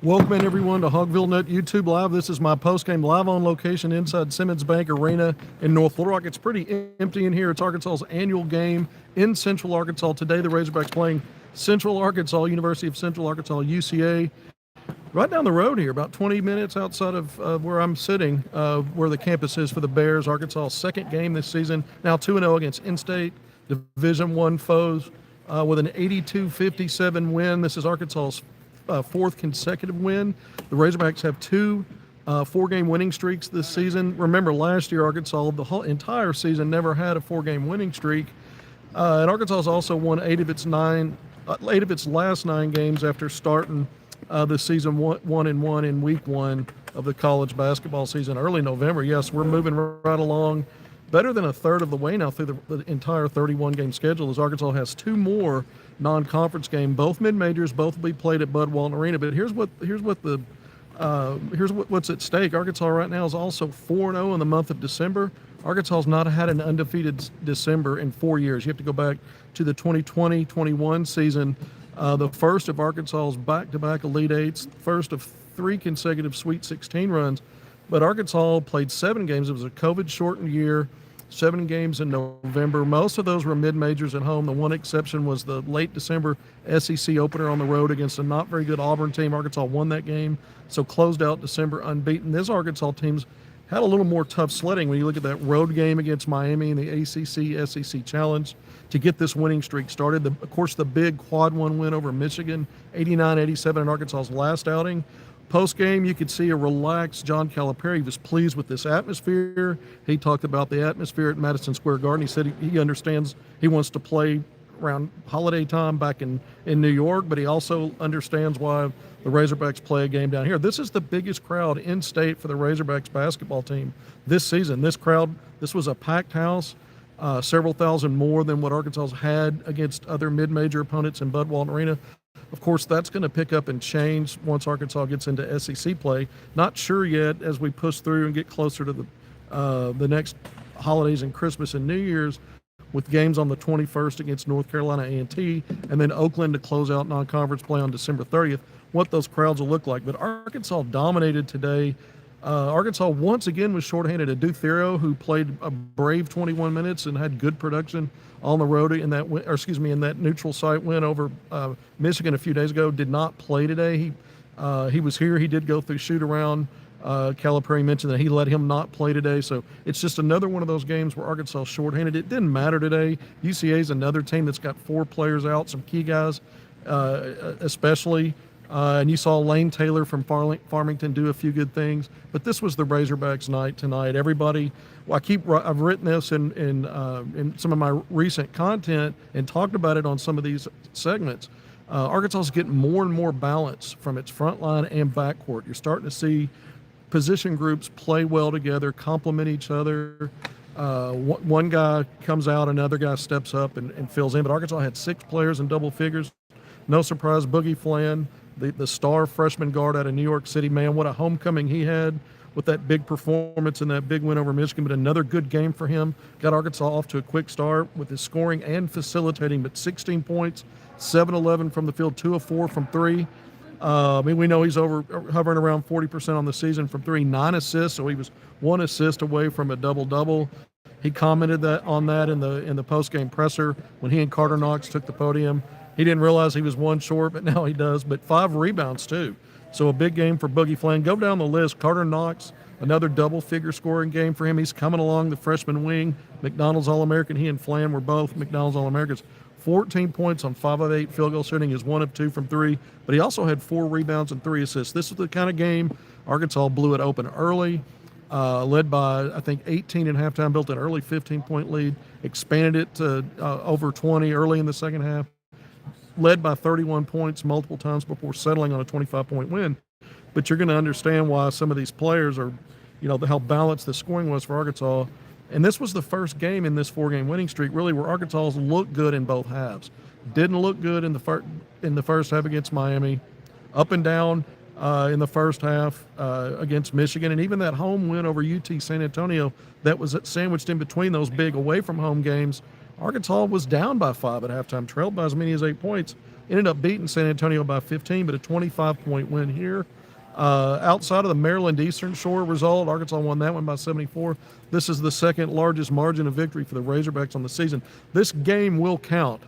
Welcome in everyone to HogvilleNET YouTube Live. This is my post-game live on location inside Simmons Bank Arena in North Little Rock. It's pretty empty in here. It's Arkansas's annual game in Central Arkansas. Today the Razorbacks playing Central Arkansas, University of Central Arkansas, UCA. Right down the road here, about 20 minutes outside of where I'm sitting, where the campus is for the Bears. Arkansas's second game this season, now 2-0 against in-state Division I foes with an 82-57 win. This is Arkansas's fourth consecutive win. The Razorbacks have two four-game winning streaks this season. Remember, last year Arkansas, the whole entire season, never had a four-game winning streak. And Arkansas has also won eight of its last 9 games after starting the season 1-1 in week 1 of the college basketball season, early November. Yes, we're moving right along. Better than a third of the way now through the entire 31-game schedule, as Arkansas has 2 more non-conference games, both mid-majors, both will be played at Bud Walton Arena. But here's what's at stake. Arkansas right now is also 4-0 in the month of December. Arkansas has not had an undefeated December in 4 years. You have to go back to the 2020-21 season, the first of Arkansas's back-to-back Elite Eights, first of 3 consecutive Sweet 16 runs. But Arkansas played 7 games. It was a COVID-shortened year, 7 games in November. Most of those were mid-majors at home. The one exception was the late December SEC opener on the road against a not very good Auburn team. Arkansas won that game, so closed out December unbeaten. This Arkansas team's had a little more tough sledding when you look at that road game against Miami in the ACC-SEC Challenge to get this winning streak started. Of course, the big quad 1 win over Michigan, 89-87 in Arkansas's last outing. Post-game, you could see a relaxed John Calipari. He was pleased with this atmosphere. He talked about the atmosphere at Madison Square Garden. He said he understands he wants to play around holiday time back in New York, but he also understands why the Razorbacks play a game down here. This is the biggest crowd in state for the Razorbacks basketball team this season. This was a packed house, several thousand more than what Arkansas had against other mid-major opponents in Bud Walton Arena. Of course, that's going to pick up and change once Arkansas gets into SEC play. Not sure yet as we push through and get closer to the next holidays and Christmas and New Year's, with games on the 21st against North Carolina A&T, and then Oakland to close out non-conference play on December 30th, what those crowds will look like. But Arkansas dominated today. Arkansas once again was shorthanded. Adu Thero, who played a brave 21 minutes and had good production on the road in that neutral site win over Michigan a few days ago, did not play today. He was here. He did go through shoot around. Calipari mentioned that he let him not play today. So it's just another one of those games where Arkansas is shorthanded. It didn't matter today. UCA is another team that's got 4 players out, some key guys especially. And you saw Lane Taylor from Farmington do a few good things. But this was the Razorbacks night tonight. Everybody, I've written this in some of my recent content and talked about it on some of these segments. Arkansas is getting more and more balance from its front line and backcourt. You're starting to see position groups play well together, complement each other. One guy comes out, another guy steps up and fills in. But Arkansas had 6 players in double figures. No surprise, Boogie Flan, the star freshman guard out of New York City, man, what a homecoming he had with that big performance and that big win over Michigan. But another good game for him. Got Arkansas off to a quick start with his scoring and facilitating, but 16 points, 7-11 from the field, 2 of 4 from 3. We know he's hovering around 40% on the season from 3, 9 assists, so he was 1 assist away from a double-double. He commented on that in the post-game presser when he and Carter Knox took the podium. He didn't realize he was 1 short, but now he does. But 5 rebounds too. So a big game for Boogie Flan. Go down the list. Carter Knox, another double-figure scoring game for him. He's coming along the freshman wing. McDonald's All-American. He and Flan were both McDonald's All-Americans. 14 points on 5 of 8 field goal shooting. Is 1 of 2 from 3. But he also had 4 rebounds and 3 assists. This is the kind of game Arkansas blew it open early. Led by, I think, 18 at halftime, built an early 15-point lead, expanded it to over 20 early in the second half, led by 31 points multiple times before settling on a 25-point win. But you're going to understand why some of these players are, how balanced the scoring was for Arkansas. And this was the first game in this 4-game winning streak, really, where Arkansas looked good in both halves. Didn't look good in the first half against Miami, up and down in the first half against Michigan, and even that home win over UT San Antonio that was sandwiched in between those big away-from-home games. Arkansas was down by 5 at halftime, trailed by as many as 8 points, ended up beating San Antonio by 15, but a 25-point win here. Outside of the Maryland Eastern Shore result, Arkansas won that one by 74. This is the second largest margin of victory for the Razorbacks on the season. This game will count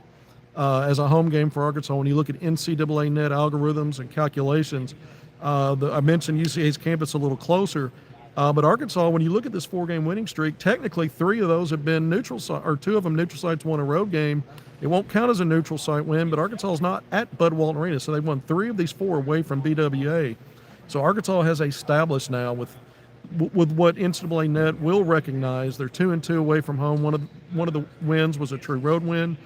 as a home game for Arkansas when you look at NCAA net algorithms and calculations. I mentioned UCA's campus a little closer, but Arkansas, when you look at this 4-game winning streak, technically 3 of those have been neutral site, or 2 of them neutral sites, 1 a road game. It won't count as a neutral site win, but Arkansas is not at Bud Walton Arena, so they've won 3 of these 4 away from BWA. So Arkansas has established now with what NCAA net will recognize. They're 2-2 away from home. One of the wins was a true road win,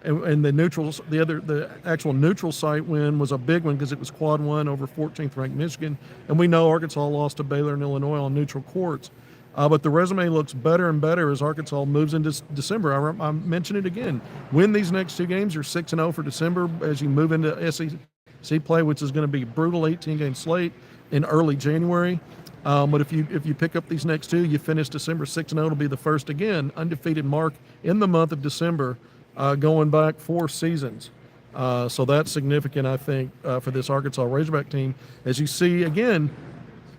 and the actual neutral site win was a big one because it was quad 1 over 14th ranked Michigan. And we know Arkansas lost to Baylor and Illinois on neutral courts. But the resume looks better and better as Arkansas moves into December. I mention it again. Win these next 2 games. You're 6-0 for December as you move into SEC play, which is going to be a brutal 18-game slate in early January. But if you pick up these next 2, you finish December 6-0. It'll be the first, again, undefeated mark in the month of December, going back 4 seasons. So that's significant, I think, for this Arkansas Razorback team. As you see, again,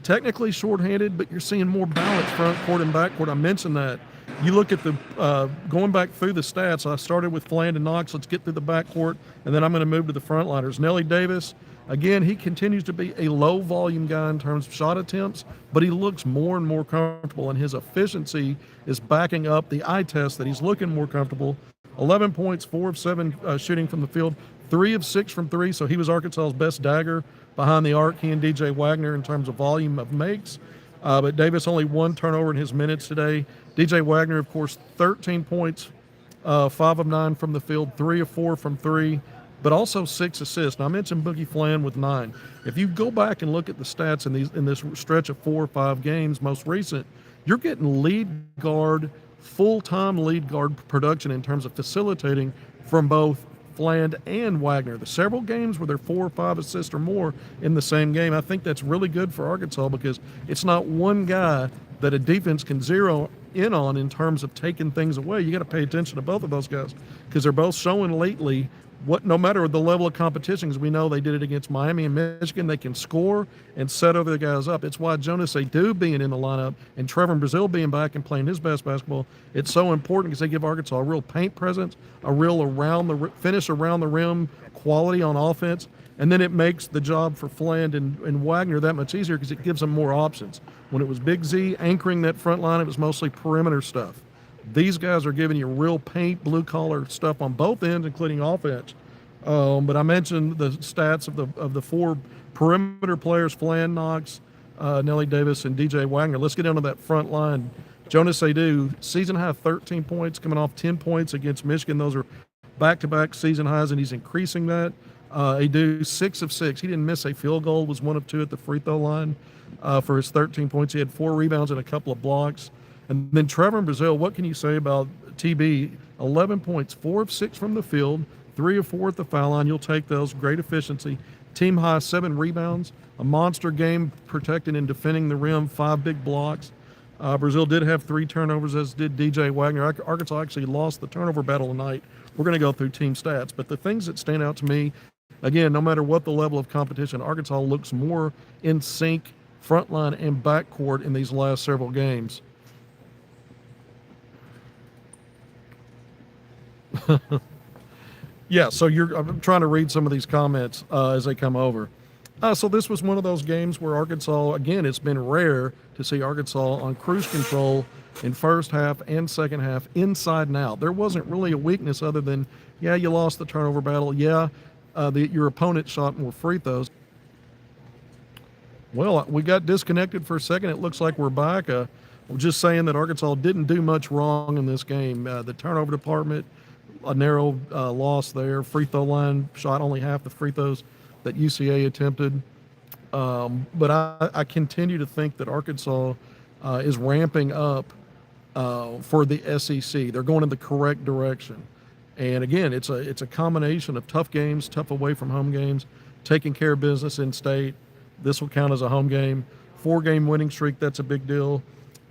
technically shorthanded, but you're seeing more balance front court and back court. I mentioned that. You look at the going back through the stats. I started with Fland and Knox. Let's get through the backcourt, and then I'm going to move to the frontliners. Nelly Davis, again, he continues to be a low-volume guy in terms of shot attempts, but he looks more and more comfortable, and his efficiency is backing up the eye test that he's looking more comfortable. 11 points, 4 of 7 shooting from the field, 3 of 6 from 3, so he was Arkansas's best dagger behind the arc, he and DJ Wagner, in terms of volume of makes. But Davis only 1 turnover in his minutes today. DJ Wagner, of course, 13 points, 5 of 9 from the field, 3 of 4 from 3, but also 6 assists. Now, I mentioned Boogie Fland with 9. If you go back and look at the stats in this stretch of 4 or 5 games, most recent, you're getting lead guard, full-time lead guard production in terms of facilitating from both Fland and Wagner. The several games where they're 4 or 5 assists or more in the same game. I think that's really good for Arkansas because it's not one guy that a defense can zero in on in terms of taking things away. You got to pay attention to both of those guys because they're both showing lately no matter the level of competition, because we know they did it against Miami and Michigan, they can score and set other guys up. It's why Jonas Adu being in the lineup and Trevor Brazile being back and playing his best basketball, it's so important because they give Arkansas a real paint presence, a real finish around the rim quality on offense, and then it makes the job for Fland and Wagner that much easier because it gives them more options. When it was Big Z anchoring that front line, it was mostly perimeter stuff. These guys are giving you real paint, blue-collar stuff on both ends, including offense. But I mentioned the stats of the 4 perimeter players, Fland, Knox, Nelly Davis, and DJ Wagner. Let's get into that front line. Jonas Adu, season high 13 points, coming off 10 points against Michigan. Those are back-to-back season highs, and he's increasing that. Adu, 6 of 6. He didn't miss a field goal, was 1 of 2 at the free throw line for his 13 points. He had 4 rebounds and a couple of blocks. And then Trevor Brazile, what can you say about TB? 11 points, 4 of 6 from the field, 3 of 4 at the foul line. You'll take those. Great efficiency. Team high 7 rebounds, a monster game protecting and defending the rim, 5 big blocks. Brazile did have 3 turnovers, as did DJ Wagner. Arkansas actually lost the turnover battle tonight. We're going to go through team stats. But the things that stand out to me, again, no matter what the level of competition, Arkansas looks more in sync, front line and backcourt in these last several games. Yeah, so I'm trying to read some of these comments as they come over. So this was one of those games where Arkansas, again, it's been rare to see Arkansas on cruise control in first half and second half, inside and out. There wasn't really a weakness other than, yeah, you lost the turnover battle. Yeah, your opponent shot more free throws. Well, we got disconnected for a second. It looks like we're back. I'm just saying that Arkansas didn't do much wrong in this game. The turnover department, a narrow loss there. Free throw line shot only half the free throws that UCA attempted. But I continue to think that Arkansas is ramping up for the SEC. They're going in the correct direction. And again, it's a combination of tough games, tough away from home games, taking care of business in state. This will count as a home game. 4-game winning streak, that's a big deal.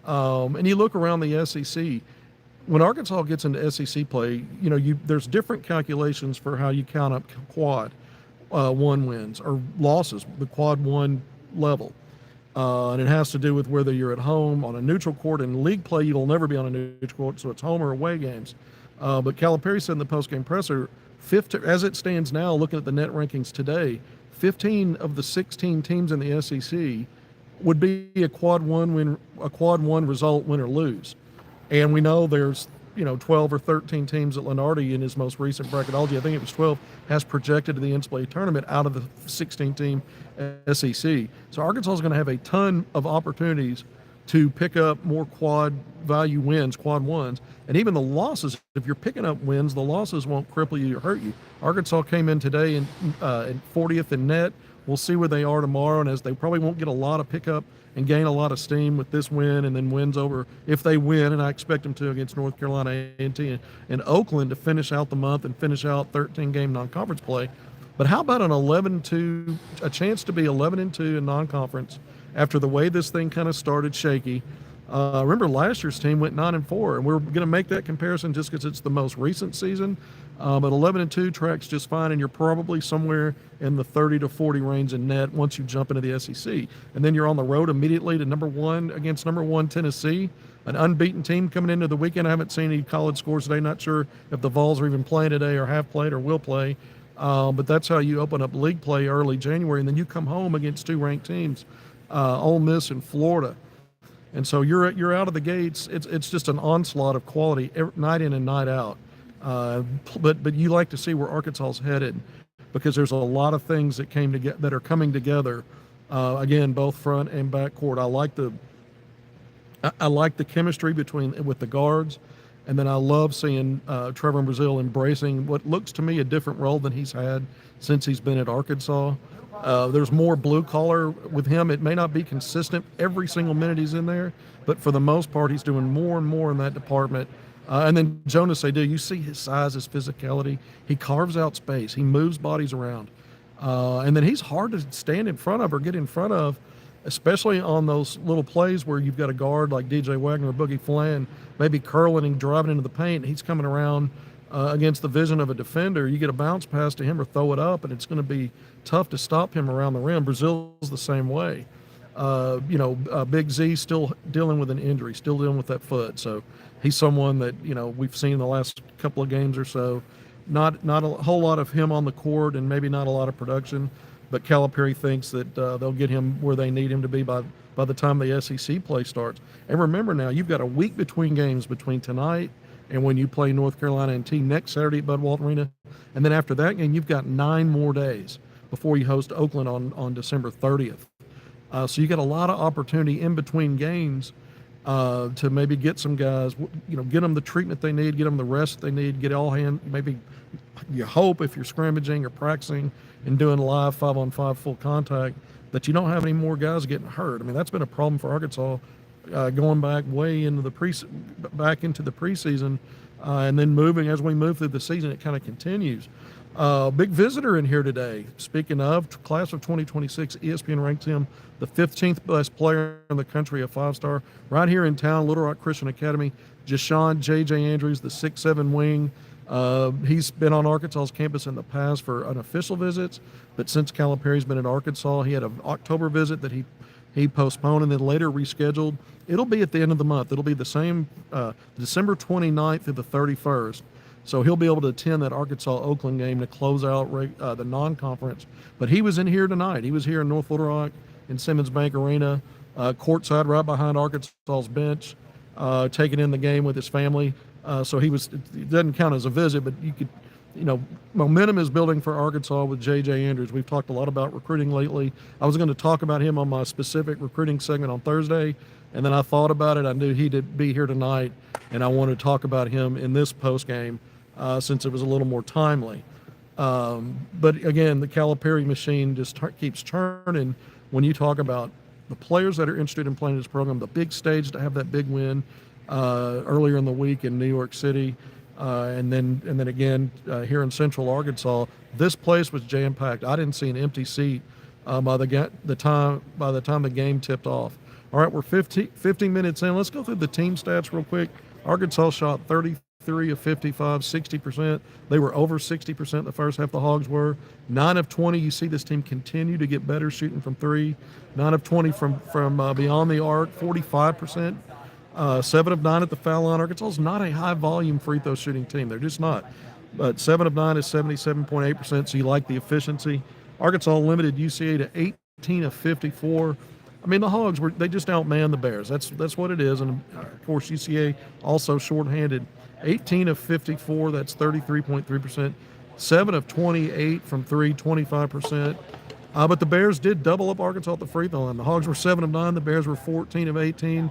And you look around the SEC, when Arkansas gets into SEC play, there's different calculations for how you count up quad 1 wins or losses. The quad 1 level. And it has to do with whether you're at home on a neutral court. In league play, you'll never be on a neutral court, so it's home or away games. But Calipari said in the postgame presser, as it stands now, looking at the net rankings today, 15 of the 16 teams in the SEC would be a quad one result, win or lose. And we know there's 12 or 13 teams that Lenardi in his most recent bracketology, I think it was 12, has projected to the NCAA tournament out of the 16-team SEC. So Arkansas is going to have a ton of opportunities to pick up more quad value wins, quad ones. And even the losses, if you're picking up wins, the losses won't cripple you or hurt you. Arkansas came in today in 40th in net. We'll see where they are tomorrow, and as they probably won't get a lot of pickup and gain a lot of steam with this win, and then wins over, if they win, and I expect them to against North Carolina A&T and Oakland to finish out the month and finish out 13-game non-conference play. But how about an 11-2, a chance to be 11-2 in non-conference after the way this thing kind of started shaky? Remember last year's team went 9-4, and we're going to make that comparison just because it's the most recent season. But 11-2 tracks just fine, and you're probably somewhere in the 30 to 40 range in net once you jump into the SEC. And then you're on the road immediately to number one Tennessee, an unbeaten team coming into the weekend. I haven't seen any college scores today. Not sure if the Vols are even playing today or have played or will play. But that's how you open up league play early January, and then you come home against two ranked teams, Ole Miss and Florida. And so you're out of the gates. It's just an onslaught of quality night in and night out. But you like to see where Arkansas is headed, because there's a lot of things that are coming together. Again, both front and back court. I like the chemistry with the guards, and then I love seeing Trevor Brazile embracing what looks to me a different role than he's had since he's been at Arkansas. There's more blue collar with him. It may not be consistent every single minute he's in there, but for the most part, he's doing more and more in that department. And then Jonas Seydoux, you see his size, his physicality. He carves out space. He moves bodies around. And then he's hard to stand in front of or get in front of, especially on those little plays where you've got a guard like DJ Wagner or Boogie Flan, maybe curling and driving into the paint. He's coming around against the vision of a defender. You get a bounce pass to him or throw it up, and it's going to be tough to stop him around the rim. Brazil's the same way. Big Z still dealing with an injury, still dealing with that foot. So he's someone that, we've seen the last couple of games or so. Not a whole lot of him on the court and maybe not a lot of production, but Calipari thinks that they'll get him where they need him to be by the time the SEC play starts. And remember now, you've got a week between games between tonight and when you play North Carolina A&T next Saturday at Bud Walton Arena. And then after that game, you've got 9 more days before you host Oakland on December 30th. So you got a lot of opportunity in between games to maybe get some guys, get them the treatment they need, get them the rest they need, get all hand. Maybe you hope if you're scrimmaging or practicing and doing live 5-on-5 full contact that you don't have any more guys getting hurt. I mean, that's been a problem for Arkansas going back way into the preseason, and then moving as we move through the season, it kind of continues. Big visitor in here today. Speaking of class of 2026, ESPN ranks him the 15th best player in the country, a 5-star, right here in town, Little Rock Christian Academy. Jashawn J.J. Andrews, the 6'7" wing. He's been on Arkansas's campus in the past for unofficial visits, but since Calipari's been at Arkansas, he had an October visit that he postponed and then later rescheduled. It'll be at the end of the month. It'll be the same December 29th through the 31st. So he'll be able to attend that Arkansas-Oakland game to close out the non-conference. But he was in here tonight. He was here in North Little Rock in Simmons Bank Arena, courtside right behind Arkansas's bench, taking in the game with his family. So it doesn't count as a visit, but you could, momentum is building for Arkansas with J.J. Andrews. We've talked a lot about recruiting lately. I was going to talk about him on my specific recruiting segment on Thursday, and then I thought about it. I knew he'd be here tonight, and I wanted to talk about him in this postgame since it was a little more timely. But again, the Calipari machine just keeps churning when you talk about the players that are interested in playing this program, the big stage to have that big win earlier in the week in New York City, and then again here in Central Arkansas. This place was jam-packed. I didn't see an empty seat by the time the game tipped off. All right, we're 15 minutes in. Let's go through the team stats real quick. Arkansas shot 33% 33 of 55, 60%. They were over 60% the first half, the Hogs were. 9 of 20, you see this team continue to get better shooting from three. 9 of 20 from beyond the arc, 45%. 7 of 9 at the foul line. Arkansas is not a high volume free throw shooting team. They're just not. But 7 of 9 is 77.8%, so you like the efficiency. Arkansas limited UCA to 18 of 54. I mean, the Hogs they just outmanned the Bears. That's what it is. And of course, UCA also shorthanded. 18 of 54, that's 33.3%. 7 of 28 from three, 25%. But the Bears did double up Arkansas at the free throw line. The Hogs were 7 of 9. The Bears were 14 of 18.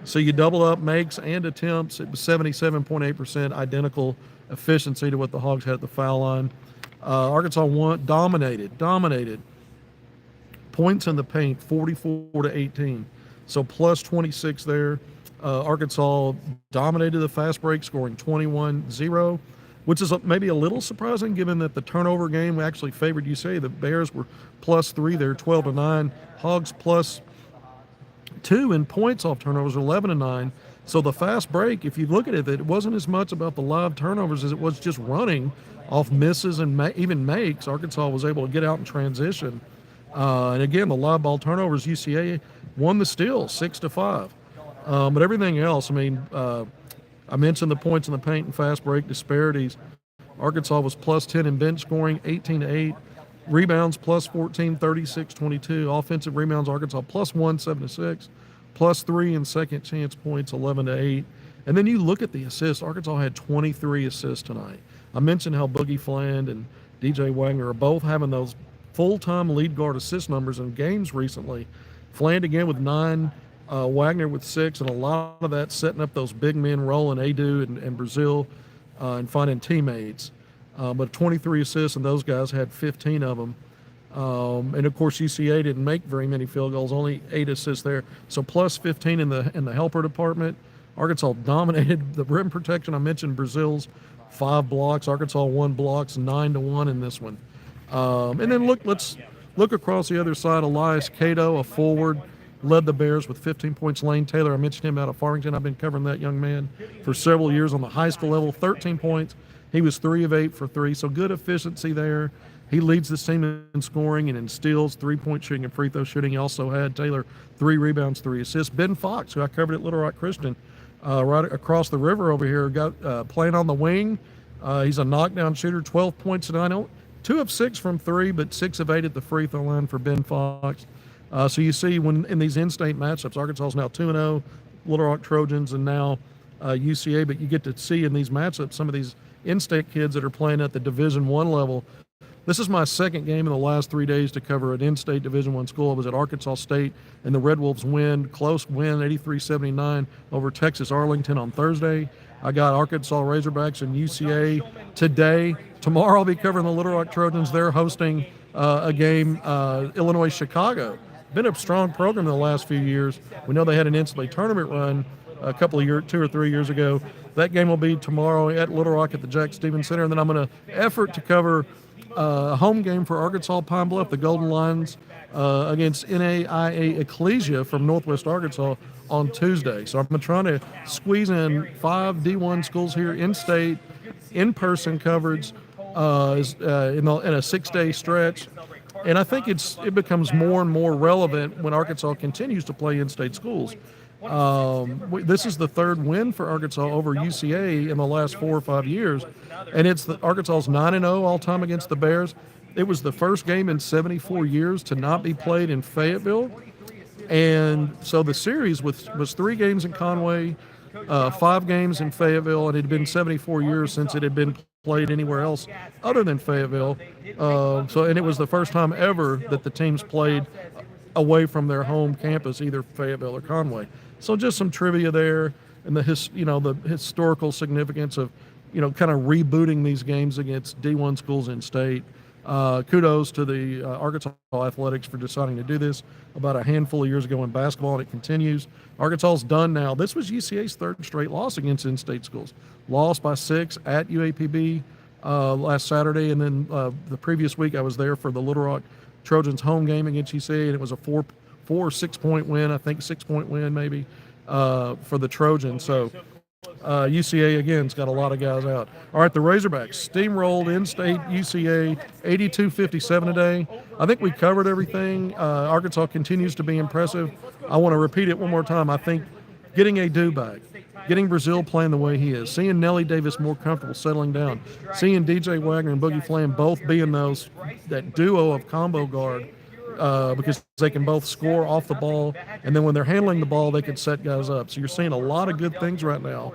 So you double up makes and attempts. It was 77.8%, identical efficiency to what the Hogs had at the foul line. Arkansas dominated. Points in the paint, 44 to 18. So plus 26 there. Arkansas dominated the fast break, scoring 21-0, which is maybe a little surprising given that the turnover game actually favored UCA. The Bears were plus 3 there, 12 to 9. Hogs plus 2 in points off turnovers, 11 to 9. So the fast break, if you look at it, it wasn't as much about the live turnovers as it was just running off misses and even makes. Arkansas was able to get out and transition. And again, the live ball turnovers, UCA won the steal 6 to 5. But everything else, I mean, I mentioned the points in the paint and fast break disparities. Arkansas was plus 10 in bench scoring, 18 to 8. Rebounds plus 14, 36-22. Offensive rebounds, Arkansas plus 1, 7 to 6. Plus 3 in second chance points, 11 to 8. And then you look at the assists. Arkansas had 23 assists tonight. I mentioned how Boogie Fland and DJ Wagner are both having those full-time lead guard assist numbers in games recently. Fland again with 9, Wagner with 6, and a lot of that setting up those big men rolling Adu and Brazil and finding teammates. But 23 assists, and those guys had 15 of them. And of course, UCA didn't make very many field goals, only 8 assists there. So plus 15 in the helper department. Arkansas dominated the rim protection. I mentioned Brazil's 5 blocks. Arkansas 1 blocks, 9 to 1 in this one. And then let's look across the other side. Elias Cato, a forward, led the Bears with 15 points. Lane Taylor, I mentioned him out of Farmington. I've been covering that young man for several years on the high school level. 13 points. He was 3 of 8 for 3, so good efficiency there. He leads the team in scoring and in steals, 3-point shooting and free throw shooting. He also had Taylor 3 rebounds, 3 assists. Ben Fox, who I covered at Little Rock Christian, right across the river over here, got playing on the wing. He's a knockdown shooter, 12 points tonight. 2 of 6 from 3, but 6 of 8 at the free throw line for Ben Fox. So you see when in these in-state matchups, Arkansas is now 2-0, Little Rock Trojans, and now UCA. But you get to see in these matchups some of these in-state kids that are playing at the Division I level. This is my second game in the last 3 days to cover an in-state Division I school. I was at Arkansas State, and the Red Wolves close win, 83-79 over Texas Arlington on Thursday. I got Arkansas Razorbacks and UCA today. Tomorrow I'll be covering the Little Rock Trojans. They're hosting a game, Illinois-Chicago. Been a strong program in the last few years. We know they had an NCAA tournament run a couple of years, 2 or 3 years ago. That game will be tomorrow at Little Rock at the Jack Stevens Center. And then I'm going to effort to cover a home game for Arkansas Pine Bluff, the Golden Lions, against NAIA Ecclesia from Northwest Arkansas on Tuesday. So I'm trying to squeeze in 5 D1 schools here in-state, in-person coverage in a 6-day stretch. And I think it becomes more and more relevant when Arkansas continues to play in-state schools. This is the 3rd win for Arkansas over UCA in the last 4 or 5 years, and it's Arkansas's 9-0 all-time against the Bears. It was the first game in 74 years to not be played in Fayetteville, and so the series was 3 games in Conway, 5 games in Fayetteville, and it had been 74 years since it had been played anywhere else other than Fayetteville. And it was the first time ever that the teams played away from their home campus, either Fayetteville or Conway. So just some trivia there, and the historical significance of, kind of rebooting these games against D1 schools in state. Kudos to the Arkansas Athletics for deciding to do this about a handful of years ago in basketball, and it continues. Arkansas's done now. This was UCA's 3rd straight loss against in-state schools. Lost by 6 at UAPB last Saturday, and then the previous week I was there for the Little Rock Trojans home game against UCA, and it was a 4 or 6 point win, I think 6 point win maybe, for the Trojans. So UCA again's got a lot of guys out. All right, the Razorbacks steamrolled in-state UCA 82-57 today. I think we covered everything. Arkansas continues to be impressive. I want to repeat it one more time. I think getting a back, getting Brazil playing the way he is, seeing Nelly Davis more comfortable settling down, seeing DJ Wagner and Boogie Flam both being that duo of combo guard, because they can both score off the ball, and then when they're handling the ball, they can set guys up. So you're seeing a lot of good things right now.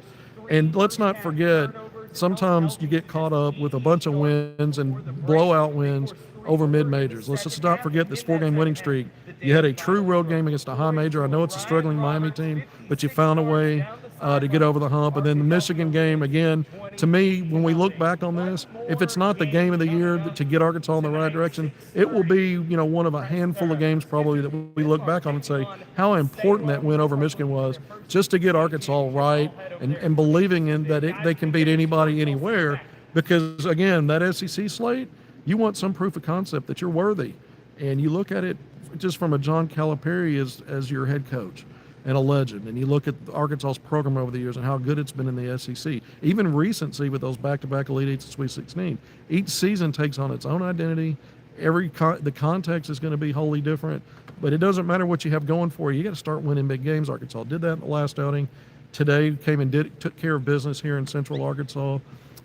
And let's not forget, sometimes you get caught up with a bunch of wins and blowout wins over mid-majors. Let's just not forget this 4-game winning streak. You had a true road game against a high major. I know it's a struggling Miami team, but you found a way to get over the hump. And then the Michigan game, again, to me, when we look back on this, if it's not the game of the year to get Arkansas in the right direction, it will be, one of a handful of games probably that we look back on and say how important that win over Michigan was, just to get Arkansas right and believing in that they can beat anybody anywhere. Because, again, that SEC slate, you want some proof of concept that you're worthy. And you look at it just from a John Calipari as your head coach and a legend. And you look at Arkansas's program over the years and how good it's been in the SEC. Even recency with those back-to-back Elite Eights and Sweet 16. Each season takes on its own identity. The context is going to be wholly different. But it doesn't matter what you have going for you. You got to start winning big games. Arkansas did that in the last outing. Today came and took care of business here in Central Arkansas.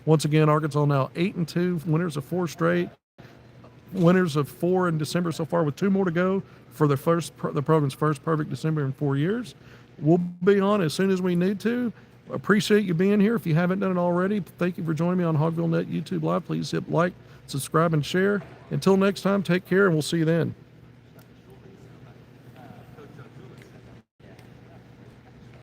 Once again, Arkansas now 8-2, winners of 4 straight. Winners of 4 in December so far, with 2 more to go for the program's first perfect December in 4 years. We'll be on as soon as we need to. Appreciate you being here. If you haven't done it already, thank you for joining me on HogvilleNET YouTube Live. Please hit like, subscribe, and share. Until next time, take care, and we'll see you then.